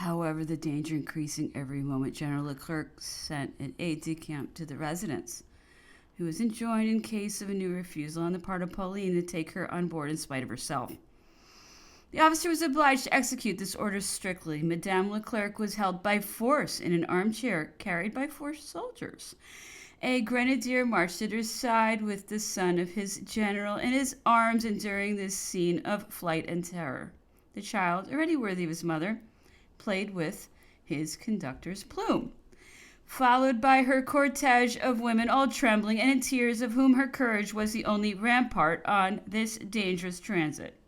However, the danger increasing every moment, General Leclerc sent an aide-de-camp to the residence, who was enjoined in case of a new refusal on the part of Pauline to take her on board in spite of herself. The officer was obliged to execute this order strictly. Madame Leclerc was held by force in an armchair carried by 4 soldiers. A grenadier marched at her side with the son of his general in his arms, enduring this scene of flight and terror. The child, already worthy of his mother, played with his conductor's plume, followed by her cortege of women, all trembling and in tears, of whom her courage was the only rampart on this dangerous transit.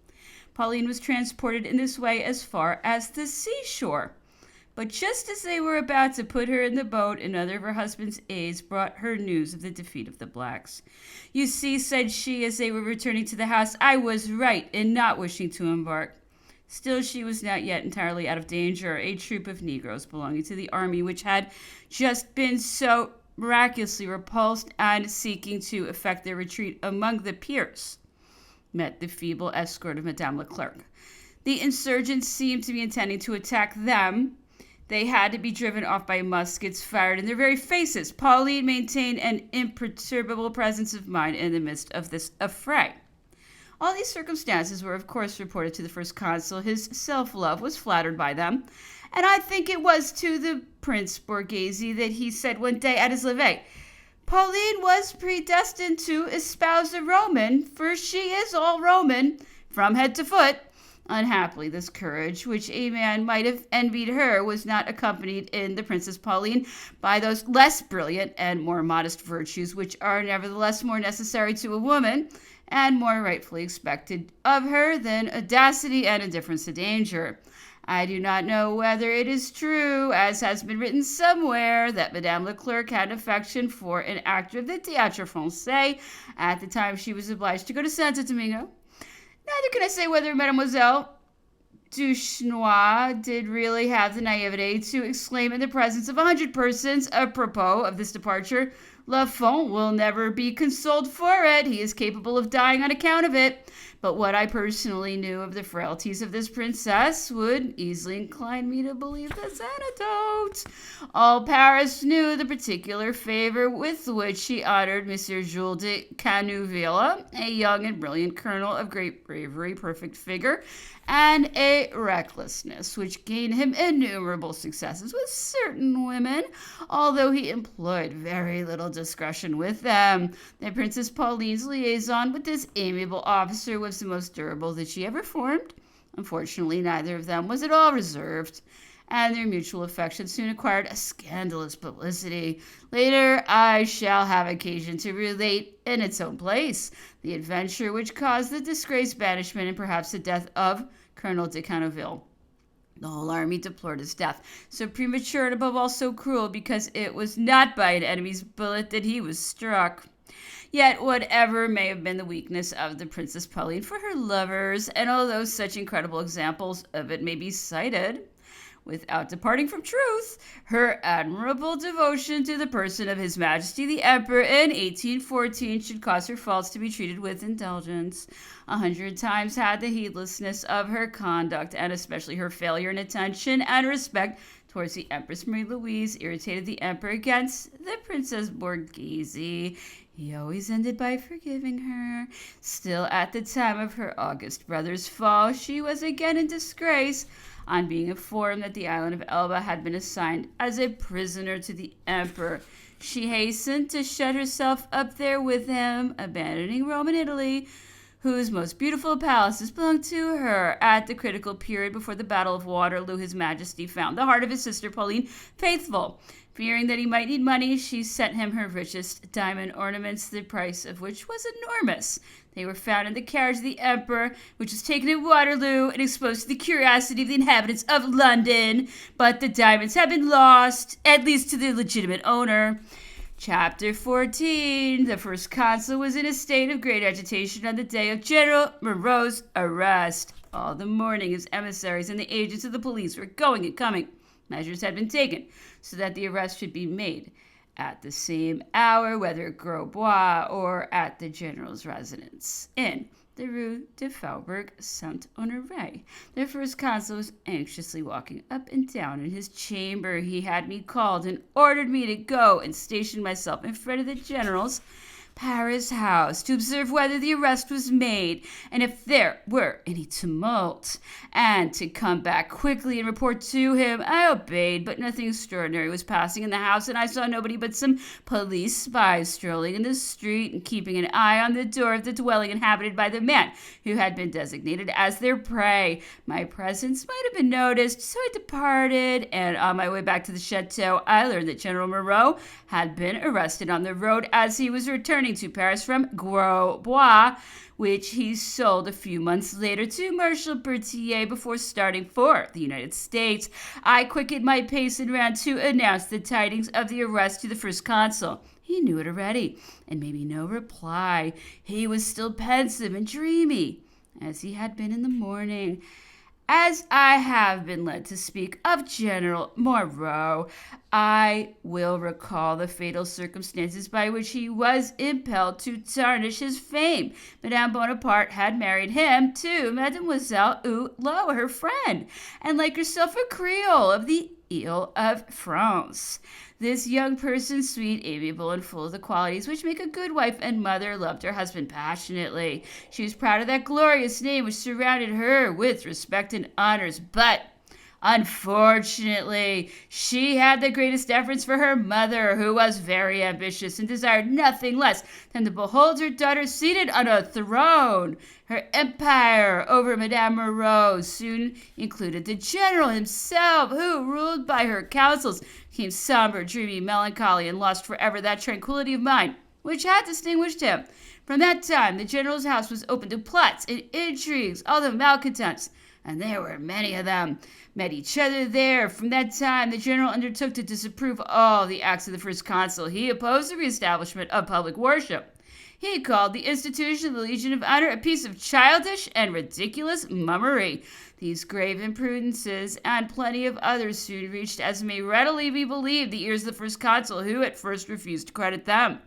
Pauline was transported in this way as far as the seashore. But just as they were about to put her in the boat, another of her husband's aides brought her news of the defeat of the blacks. "You see," said she as they were returning to the house, "I was right in not wishing to embark." Still, she was not yet entirely out of danger. A troop of Negroes belonging to the army, which had just been so miraculously repulsed and seeking to effect their retreat among the piers, met the feeble escort of Madame Leclerc. The insurgents seemed to be intending to attack them. They had to be driven off by muskets fired in their very faces. Pauline maintained an imperturbable presence of mind in the midst of this affray. All these circumstances were, of course, reported to the first consul. His self-love was flattered by them, and I think it was to the Prince Borghese that he said one day at his levee, "Pauline was predestined to espouse a Roman, for she is all Roman, from head to foot." Unhappily, this courage, which a man might have envied her, was not accompanied in the Princess Pauline by those less brilliant and more modest virtues which are nevertheless more necessary to a woman, and more rightfully expected of her, than audacity and indifference to danger. I do not know whether it is true, as has been written somewhere, that Madame Leclerc had an affection for an actor of the Théâtre Français at the time she was obliged to go to Santo Domingo. Neither can I say whether Mademoiselle Duchesnois did really have the naivete to exclaim in the presence of 100 persons apropos of this departure, "Lafont will never be consoled for it. He is capable of dying on account of it." But what I personally knew of the frailties of this princess would easily incline me to believe this anecdote. All Paris knew the particular favor with which she honored Monsieur Jules de Canouville, a young and brilliant colonel of great bravery, perfect figure, and a recklessness which gained him innumerable successes with certain women, although he employed very little discretion with them. The Princess Pauline's liaison with this amiable officer was the most durable that she ever formed. Unfortunately, neither of them was at all reserved, and their mutual affection soon acquired a scandalous publicity. Later, I shall have occasion to relate, in its own place, the adventure which caused the disgrace, banishment, and perhaps the death of Colonel de Canouville. The whole army deplored his death, so premature and above all so cruel, because it was not by an enemy's bullet that he was struck. Yet whatever may have been the weakness of the Princess Pauline for her lovers, and although such incredible examples of it may be cited, without departing from truth, her admirable devotion to the person of His Majesty the Emperor in 1814 should cause her faults to be treated with indulgence. 100 times had the heedlessness of her conduct, and especially her failure in attention and respect towards the Empress Marie Louise, irritated the Emperor against the Princess Borghese. He always ended by forgiving her. Still, at the time of her august brother's fall, she was again in disgrace. On being informed that the island of Elba had been assigned as a prisoner to the Emperor, she hastened to shut herself up there with him, abandoning Rome and Italy, whose most beautiful palaces belonged to her. At the critical period before the Battle of Waterloo, His Majesty found the heart of his sister Pauline faithful. Fearing that he might need money, she sent him her richest diamond ornaments, the price of which was enormous. They were found in the carriage of the Emperor, which was taken at Waterloo and exposed to the curiosity of the inhabitants of London. But the diamonds have been lost, at least to their legitimate owner. Chapter 14. The first consul was in a state of great agitation on the day of General Moreau's arrest. All the morning his emissaries and the agents of the police were going and coming. Measures had been taken so that the arrest should be made at the same hour, whether at Grosbois or at the general's residence. In the Rue de Faubourg Saint-Honoré. The first consul was anxiously walking up and down in his chamber. He had me called and ordered me to go and station myself in front of the general's Paris house to observe whether the arrest was made and if there were any tumult, and to come back quickly and report to him. I obeyed, but nothing extraordinary was passing in the house, and I saw nobody but some police spies strolling in the street and keeping an eye on the door of the dwelling inhabited by the man who had been designated as their prey. My presence might have been noticed, so I departed, and on my way back to the chateau, I learned that General Moreau had been arrested on the road as he was returning to Paris from Gros Bois, which he sold a few months later to Marshal Berthier before starting for the United States. I quickened my pace and ran to announce the tidings of the arrest to the first consul. He knew it already and made me no reply. He was still pensive and dreamy, as he had been in the morning. As I have been led to speak of General Moreau, I will recall the fatal circumstances by which he was impelled to tarnish his fame. Madame Bonaparte had married him to Mademoiselle Hulot, her friend, and like herself a Creole of the Ile of France. This young person, sweet, amiable, and full of the qualities which make a good wife and mother, loved her husband passionately. She was proud of that glorious name which surrounded her with respect and honors, but unfortunately, she had the greatest deference for her mother, who was very ambitious and desired nothing less than to behold her daughter seated on a throne. Her empire over Madame Moreau soon included the general himself, who, ruled by her counsels, became somber, dreamy, melancholy, and lost forever that tranquility of mind which had distinguished him. From that time, the general's house was open to plots and intrigues. All the malcontents, and there were many of them, met each other there. From that time, the general undertook to disapprove all the acts of the first consul. He opposed the reestablishment of public worship. He called the institution of the Legion of Honor a piece of childish and ridiculous mummery. These grave imprudences and plenty of others soon reached, as may readily be believed, the ears of the first consul, who at first refused to credit them.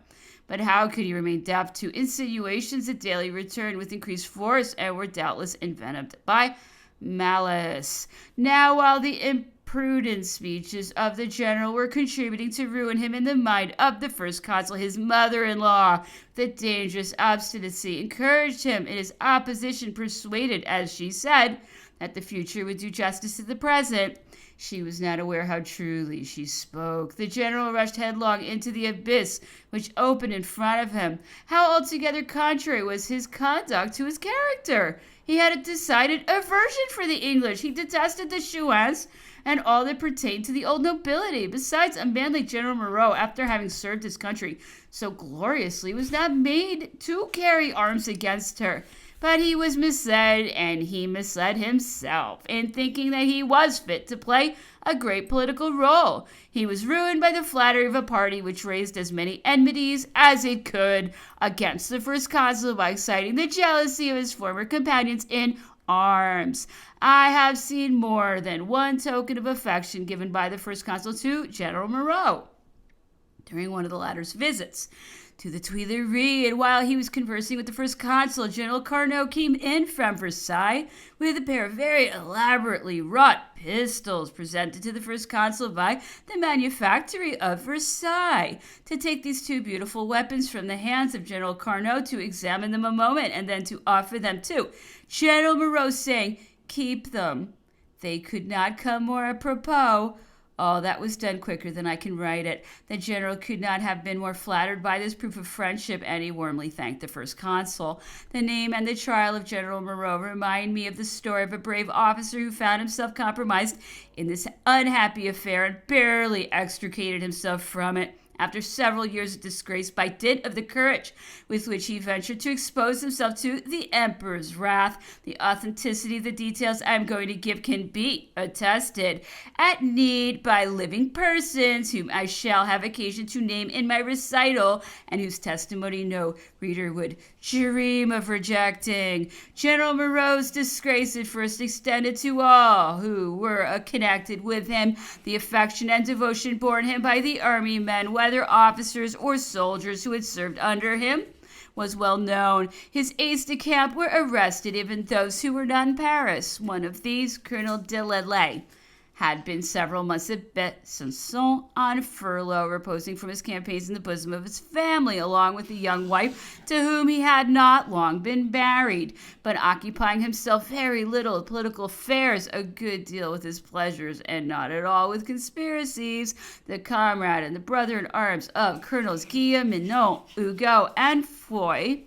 But how could he remain deaf to insinuations that daily returned with increased force and were doubtless envenomed by malice? Now, while the imprudent speeches of the general were contributing to ruin him in the mind of the first consul, his mother-in-law, with dangerous obstinacy, encouraged him in his opposition, persuaded, as she said, that the future would do justice to the present. She was not aware how truly she spoke. The general rushed headlong into the abyss which opened in front of him. How altogether contrary was his conduct to his character! He had a decided aversion for the English. He detested the Chouans and all that pertained to the old nobility. Besides, a man like General Moreau, after having served his country so gloriously, was not made to carry arms against her. But he was misled, and he misled himself, in thinking that he was fit to play a great political role. He was ruined by the flattery of a party which raised as many enmities as it could against the first consul by exciting the jealousy of his former companions in arms. I have seen more than one token of affection given by the first consul to General Moreau during one of the latter's visits to the Tuileries, and while he was conversing with the first consul, General Carnot came in from Versailles with a pair of very elaborately wrought pistols presented to the first consul by the manufactory of Versailles. To take these two beautiful weapons from the hands of General Carnot, to examine them a moment, and then to offer them to General Moreau, saying, "Keep them. They could not come more apropos." All that was done quicker than I can write it. The general could not have been more flattered by this proof of friendship, and he warmly thanked the first consul. The name and the trial of General Moreau remind me of the story of a brave officer who found himself compromised in this unhappy affair and barely extricated himself from it after several years of disgrace by dint of the courage with which he ventured to expose himself to the emperor's wrath. The authenticity of the details I am going to give can be attested at need by living persons whom I shall have occasion to name in my recital, and whose testimony no reader would dream of rejecting. General Moreau's disgrace at first extended to all who were connected with him. The affection and devotion borne him by the army men, whether officers or soldiers who had served under him, was well known. His aides-de-camp were arrested, even those who were not in Paris. One of these, Colonel de Lelay, had been several months at Besançon on furlough, reposing from his campaigns in the bosom of his family, along with a young wife to whom he had not long been married, but occupying himself very little with political affairs, a good deal with his pleasures, and not at all with conspiracies. The comrade and the brother in arms of Colonels Guillaume, Minon, Hugo, and Foy,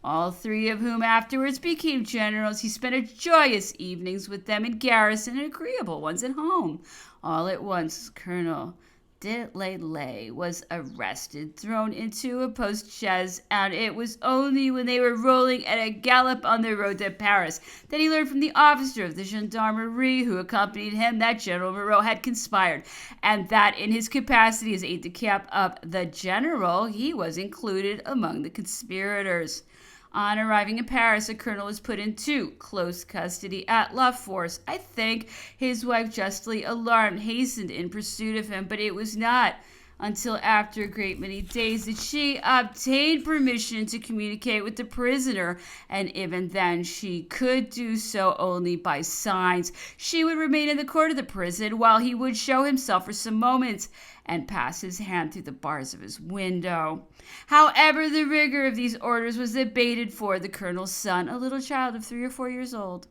all three of whom afterwards became generals. He spent joyous evenings with them in garrison and agreeable ones at home. All at once, Colonel de Lelay was arrested, thrown into a post-chaise, and it was only when they were rolling at a gallop on the road to Paris that he learned from the officer of the gendarmerie who accompanied him that General Moreau had conspired, and that in his capacity as aide-de-camp of the general, he was included among the conspirators. On arriving in Paris, the colonel was put into close custody at La Force. I think his wife, justly alarmed, hastened in pursuit of him, but it was not until after a great many days that she obtained permission to communicate with the prisoner, and even then she could do so only by signs. She would remain in the court of the prison while he would show himself for some moments and pass his hand through the bars of his window. However, the rigor of these orders was abated for the colonel's son, a little child of 3 or 4 years old.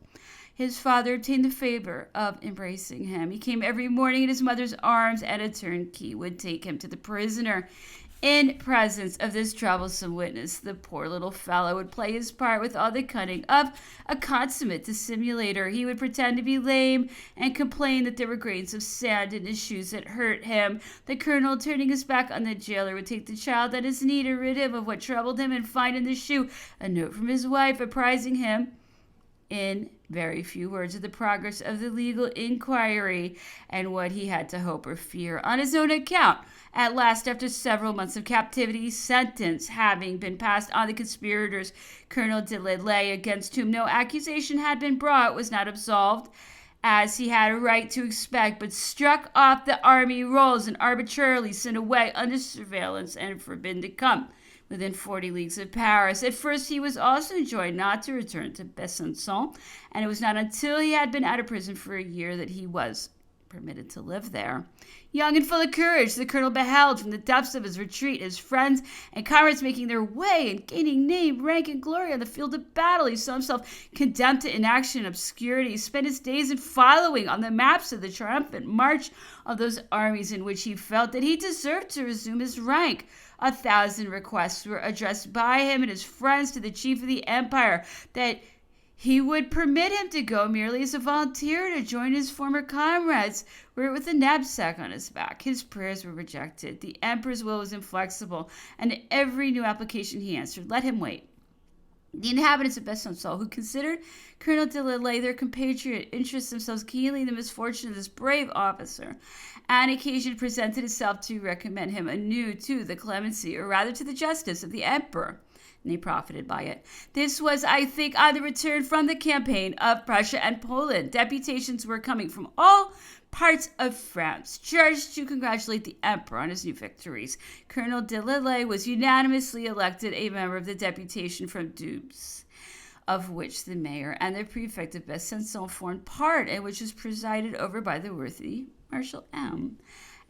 His father obtained the favor of embracing him. He came every morning in his mother's arms, and a turnkey would take him to the prisoner. In presence of this troublesome witness, the poor little fellow would play his part with all the cunning of a consummate dissimulator. He would pretend to be lame and complain that there were grains of sand in his shoes that hurt him. The colonel, turning his back on the jailer, would take the child on his knee to rid him of what troubled him and find in the shoe a note from his wife apprising him in very few words of the progress of the legal inquiry and what he had to hope or fear on his own account. At last, after several months of captivity, sentence having been passed on the conspirators, Colonel de Lelay, against whom no accusation had been brought, was not absolved, as he had a right to expect, but struck off the army rolls and arbitrarily sent away under surveillance and forbidden to come within 40 leagues of Paris. At first, he was also enjoined not to return to Besançon, and it was not until he had been out of prison for a year that he was permitted to live there. Young and full of courage, the colonel beheld from the depths of his retreat his friends and comrades making their way and gaining name, rank, and glory on the field of battle. He saw himself condemned to inaction and obscurity. He spent his days in following on the maps of the triumphant march of those armies in which he felt that he deserved to resume his rank. 1,000 requests were addressed by him and his friends to the chief of the empire that he would permit him to go merely as a volunteer to join his former comrades, where with a knapsack on his back. His prayers were rejected. The emperor's will was inflexible, and every new application he answered let him wait. The inhabitants of Besançon, who considered Colonel de Lelay their compatriot, interested themselves keenly in the misfortune of this brave officer. An occasion presented itself to recommend him anew to the clemency, or rather to the justice, of the emperor, and they profited by it. This was, I think, on the return from the campaign of Prussia and Poland. Deputations were coming from all parts of France, charged to congratulate the emperor on his new victories. Colonel de Lelay was unanimously elected a member of the deputation from Doubs, of which the mayor and the prefect of Besançon formed part, and which was presided over by the worthy Marshal M.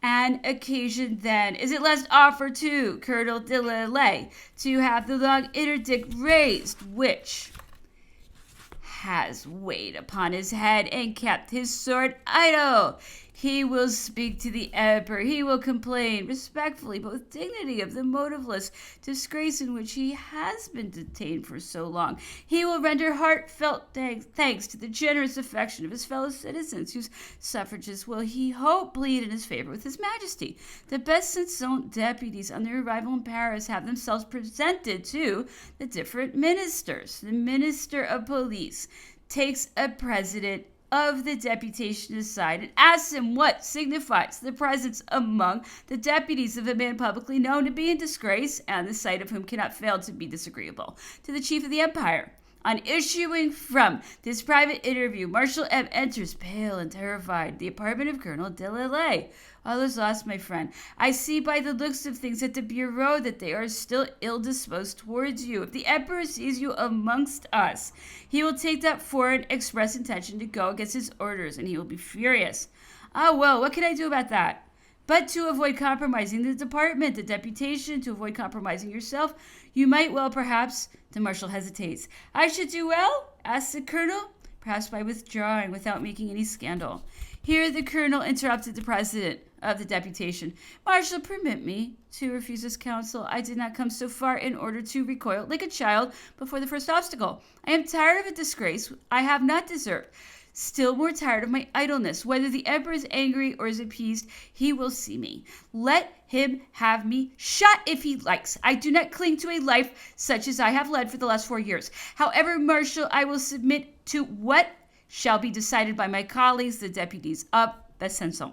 An occasion then is at last offered to Colonel de Lelay to have the long interdict raised, which has weighed upon his head and kept his sword idle. He will speak to the emperor. He will complain respectfully, but with dignity, of the motiveless disgrace in which he has been detained for so long. He will render heartfelt thanks to the generous affection of his fellow citizens, whose suffrages will, he hope, plead in his favor with his majesty. The Besançon deputies, on their arrival in Paris, have themselves presented to the different ministers. The minister of police takes a president of the deputation aside and asks him what signifies the presence among the deputies of a man publicly known to be in disgrace, and the sight of whom cannot fail to be disagreeable to the chief of the empire. On issuing from this private interview, Marshal M. enters, pale and terrified, the apartment of Colonel de Lillay. All is lost, my friend. I see by the looks of things at the bureau that they are still ill-disposed towards you. If the Emperor sees you amongst us, he will take that foreign express intention to go against his orders, and he will be furious. Ah, well, what can I do about that? But to avoid compromising the department, the deputation, to avoid compromising yourself, you might well, perhaps, the Marshal hesitates. I should do well? Asks the Colonel. Perhaps by withdrawing without making any scandal. Here the Colonel interrupted the President of the deputation. Marshal, permit me to refuse this counsel. I did not come so far in order to recoil like a child before the first obstacle. I am tired of a disgrace I have not deserved. Still more tired of my idleness. Whether the Emperor is angry or is appeased, he will see me. Let him have me shot if he likes. I do not cling to a life such as I have led for the last 4 years. However, Marshal, I will submit to what shall be decided by my colleagues, the deputies of Besançon.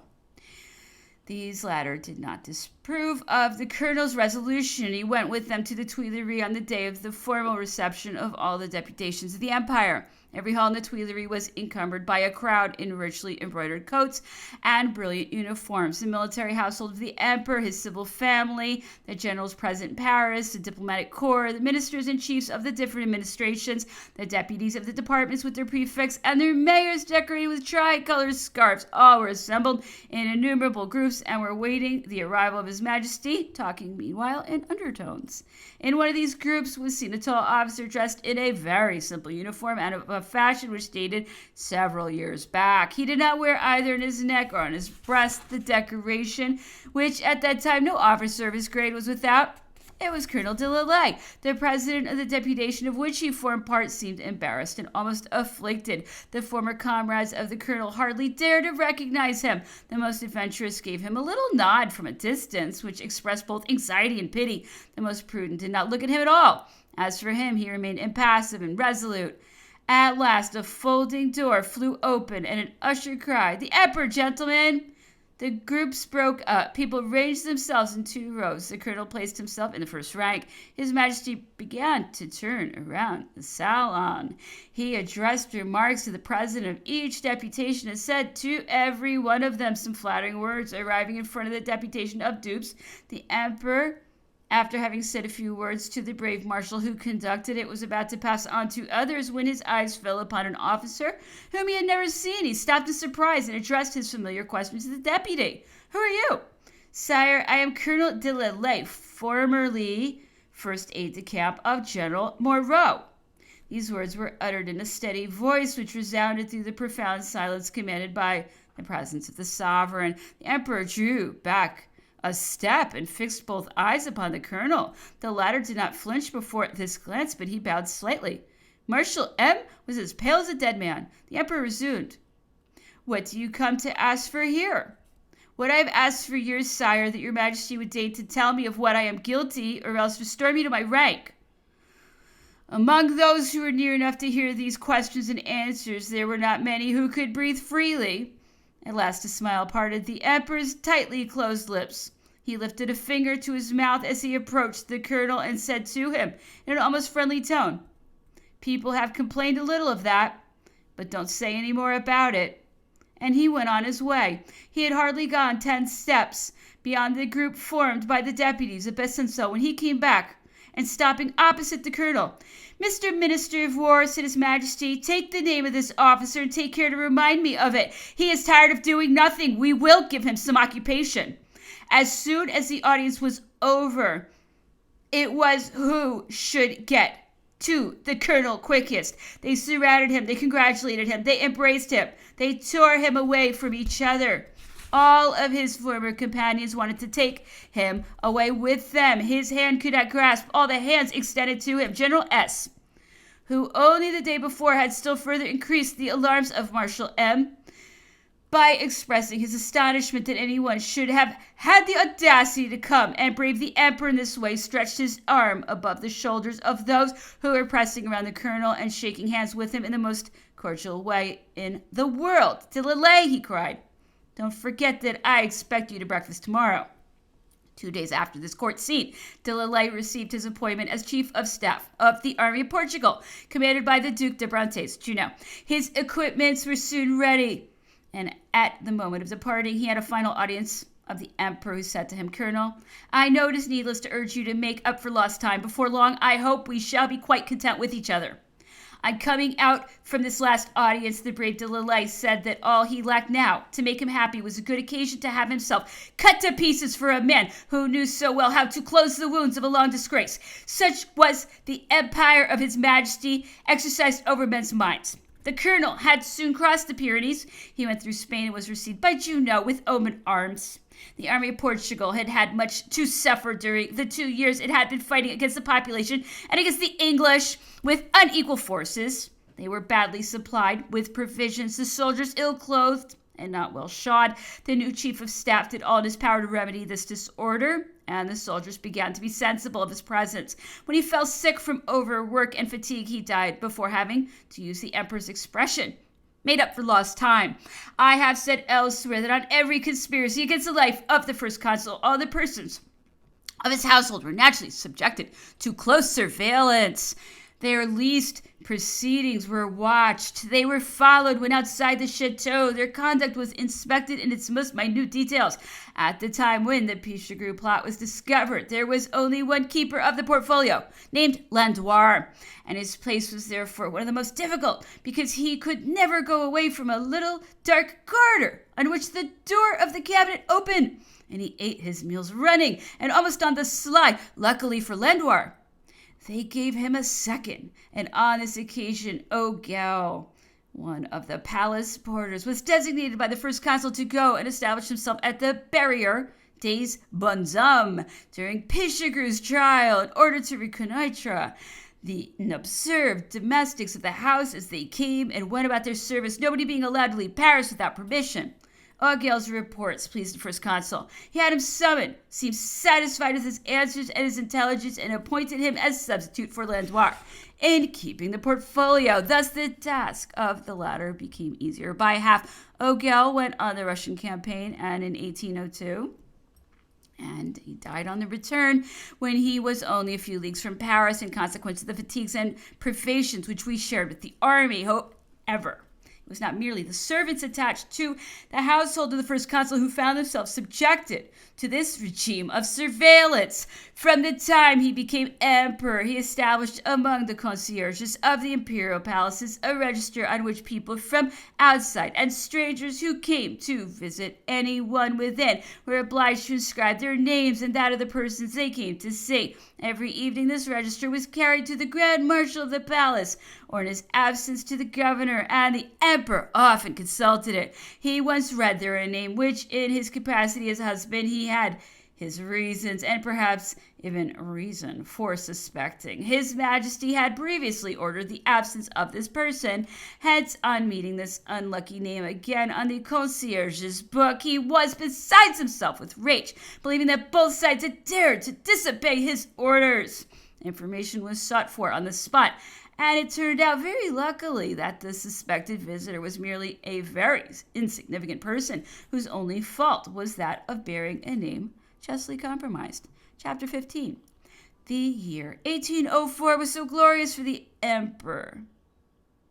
These latter did not disapprove of the Colonel's resolution. He went with them to the Tuileries on the day of the formal reception of all the deputations of the Empire. Every hall in the Tuileries was encumbered by a crowd in richly embroidered coats and brilliant uniforms. The military household of the Emperor, his civil family, the generals present in Paris, the diplomatic corps, the ministers and chiefs of the different administrations, the deputies of the departments with their prefects, and their mayors decorated with tricolored scarves, all were assembled in innumerable groups and were waiting the arrival of His Majesty, talking meanwhile in undertones. In one of these groups was seen a tall officer dressed in a very simple uniform and of a fashion which dated several years back. He did not wear either in his neck or on his breast the decoration which at that time no officer of his grade was without. It was Colonel de Lillay. The president of the deputation of which he formed part seemed embarrassed and almost afflicted. The former comrades of the colonel hardly dared to recognize him. The most adventurous gave him a little nod from a distance, which expressed both anxiety and pity. The most prudent did not look at him at all. As for him, he remained impassive and resolute. At last, a folding door flew open, and an usher cried, "The Emperor, gentlemen!" The groups broke up. People ranged themselves in 2 rows. The colonel placed himself in the first rank. His Majesty began to turn around the salon. He addressed remarks to the president of each deputation and said to every one of them some flattering words. Arriving in front of the deputation of dupes, the Emperor, after having said a few words to the brave marshal who conducted it, was about to pass on to others when his eyes fell upon an officer whom he had never seen. He stopped in surprise and addressed his familiar question to the deputy. "Who are you?" "Sire, I am Colonel de Lillay, formerly first aide-de-camp of General Moreau." These words were uttered in a steady voice which resounded through the profound silence commanded by the presence of the sovereign. The Emperor drew back a step and fixed both eyes upon the colonel. The latter did not flinch before this glance, but he bowed slightly. Marshal M. was as pale as a dead man. The Emperor resumed, "What do you come to ask for here?" "What I have asked for years, sire, that your Majesty would deign to tell me of what I am guilty, or else restore me to my rank." Among those who were near enough to hear these questions and answers, there were not many who could breathe freely. At last a smile parted the Emperor's tightly closed lips. He lifted a finger to his mouth as he approached the colonel and said to him in an almost friendly tone, "People have complained a little of that, but don't say any more about it." And he went on his way. He had hardly gone 10 steps beyond the group formed by the deputies of Besançon when he came back, and stopping opposite the colonel, "Mr. Minister of War," said His Majesty, "take the name of this officer and take care to remind me of it. He is tired of doing nothing. We will give him some occupation." As soon as the audience was over, it was who should get to the colonel quickest. They surrounded him, they congratulated him, they embraced him, they tore him away from each other. All of his former companions wanted to take him away with them. His hand could not grasp all the hands extended to him. General S., who only the day before had still further increased the alarms of Marshal M., by expressing his astonishment that anyone should have had the audacity to come and brave the Emperor in this way, stretched his arm above the shoulders of those who were pressing around the colonel and shaking hands with him in the most cordial way in the world. "De Lillay," he cried, "don't forget that I expect you to breakfast tomorrow." 2 days after this court scene, de Lelay received his appointment as Chief of Staff of the Army of Portugal, commanded by the Duke de Brantes, Juno. His equipments were soon ready, and at the moment of departing, he had a final audience of the Emperor, who said to him, "Colonel, I know it is needless to urge you to make up for lost time. Before long, I hope we shall be quite content with each other." On coming out from this last audience, the brave de Lelay said that all he lacked now to make him happy was a good occasion to have himself cut to pieces for a man who knew so well how to close the wounds of a long disgrace. Such was the empire of His Majesty exercised over men's minds. The colonel had soon crossed the Pyrenees. He went through Spain and was received by Junot with open arms. The Army of Portugal had had much to suffer during the 2 years it had been fighting against the population and against the English with unequal forces. They were badly supplied with provisions, the soldiers ill-clothed and not well shod. The new chief of staff did all in his power to remedy this disorder, and the soldiers began to be sensible of his presence. When he fell sick from overwork and fatigue, he died before having, to use the emperor's expression, made up for lost time. I have said elsewhere that on every conspiracy against the life of the first consul, all the persons of his household were naturally subjected to close surveillance. Their least proceedings were watched. They were followed when outside the chateau. Their conduct was inspected in its most minute details. At the time when the Pichegru plot was discovered, there was only one keeper of the portfolio, named Landois, and his place was therefore one of the most difficult, because he could never go away from a little dark corridor on which the door of the cabinet opened, and he ate his meals running and almost on the sly. Luckily for Landois, they gave him a second, and on this occasion, Ogel, one of the palace porters, was designated by the first consul to go and establish himself at the barrier des Bonshommes during Pichegru's trial in order to reconnoitre the unobserved domestics of the house as they came and went about their service, nobody being allowed to leave Paris without permission. Augel's reports pleased the first consul. He had him summoned, seemed satisfied with his answers and his intelligence, and appointed him as substitute for Landois in keeping the portfolio. Thus the task of the latter became easier by half. Ogel went on the Russian campaign, and in 1802, and he died on the return when he was only a few leagues from Paris in consequence of the fatigues and privations which we shared with the army. However, it was not merely the servants attached to the household of the first consul who found themselves subjected to this regime of surveillance. From the time he became emperor, he established among the concierges of the imperial palaces a register on which people from outside and strangers who came to visit anyone within were obliged to inscribe their names and that of the persons they came to see. Every evening this register was carried to the grand marshal of the palace, or in his absence to the governor, and the emperor often consulted it. He once read there a name which, in his capacity as husband, he had his reasons, and perhaps even reason, for suspecting. His Majesty had previously ordered the absence of this person. Hence, on meeting this unlucky name again on the concierge's book, he was beside himself with rage, believing that both sides had dared to disobey his orders. Information was sought for on the spot, and it turned out very luckily that the suspected visitor was merely a very insignificant person whose only fault was that of bearing a name justly compromised. Chapter 15. The year 1804 was so glorious for the emperor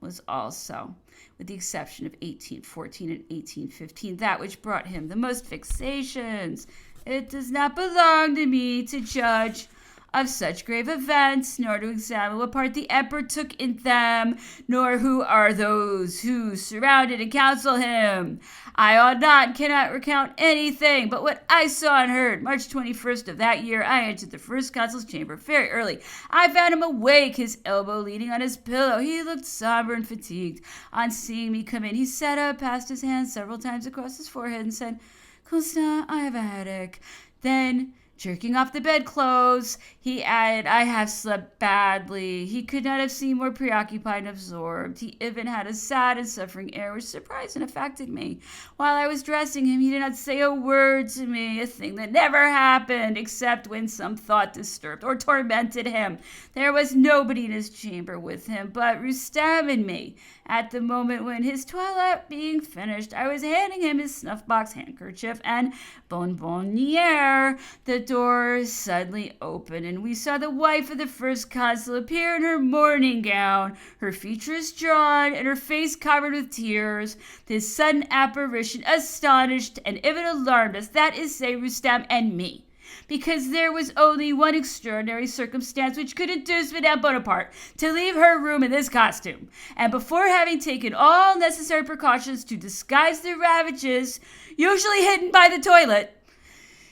was also, with the exception of 1814 and 1815, that which brought him the most vexations. It does not belong to me to judge of such grave events, nor to examine what part the emperor took in them, nor who are those who surrounded and counsel him. I ought not and cannot recount anything but what I saw and heard. March 21st of that year, I entered the first consul's chamber very early. I found him awake, his elbow leaning on his pillow. He looked somber and fatigued. On seeing me come in, he sat up, passed his hand several times across his forehead, and said, "Constant, I have a headache." Then, jerking off the bedclothes, he added, "I have slept badly." He could not have seemed more preoccupied and absorbed. He even had a sad and suffering air which surprised and affected me. While I was dressing him, he did not say a word to me, a thing that never happened, except when some thought disturbed or tormented him. There was nobody in his chamber with him but Rustem and me. At the moment when, his toilet being finished, I was handing him his snuff-box handkerchief and bonbonniere. The door suddenly opened, and we saw the wife of the first consul appear in her mourning gown, her features drawn, and her face covered with tears. This sudden apparition astonished and even alarmed us, that is, say, Rustam and me, because there was only one extraordinary circumstance which could induce Madame Bonaparte to leave her room in this costume, and before having taken all necessary precautions to disguise the ravages usually hidden by the toilet,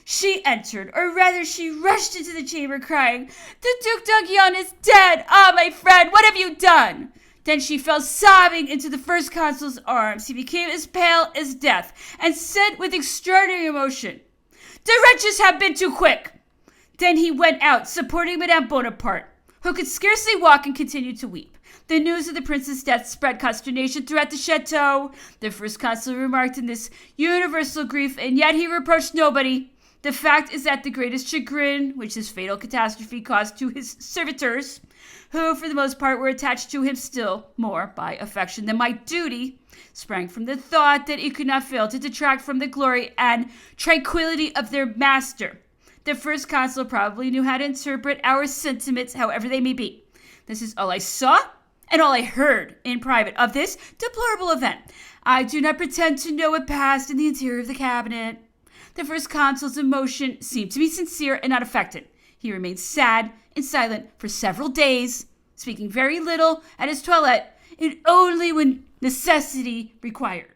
she entered, or rather she rushed into the chamber crying, "The Duc d'Enghien is dead! Ah, my friend, what have you done?" Then she fell sobbing into the first consul's arms. He became as pale as death and said with extraordinary emotion, "The wretches have been too quick." Then he went out, supporting Madame Bonaparte, who could scarcely walk and continued to weep. The news of the prince's death spread consternation throughout the chateau. The first consul remarked in this universal grief, and yet he reproached nobody. The fact is that the greatest chagrin which this fatal catastrophe caused to his servitors, who for the most part were attached to him still more by affection than by duty, sprang from the thought that it could not fail to detract from the glory and tranquility of their master. The first consul probably knew how to interpret our sentiments, however they may be. This is all I saw and all I heard in private of this deplorable event. I do not pretend to know what passed in the interior of the cabinet. The first consul's emotion seemed to be sincere and not affected. He remained sad and silent for several days, speaking very little at his toilette, and only when necessity required.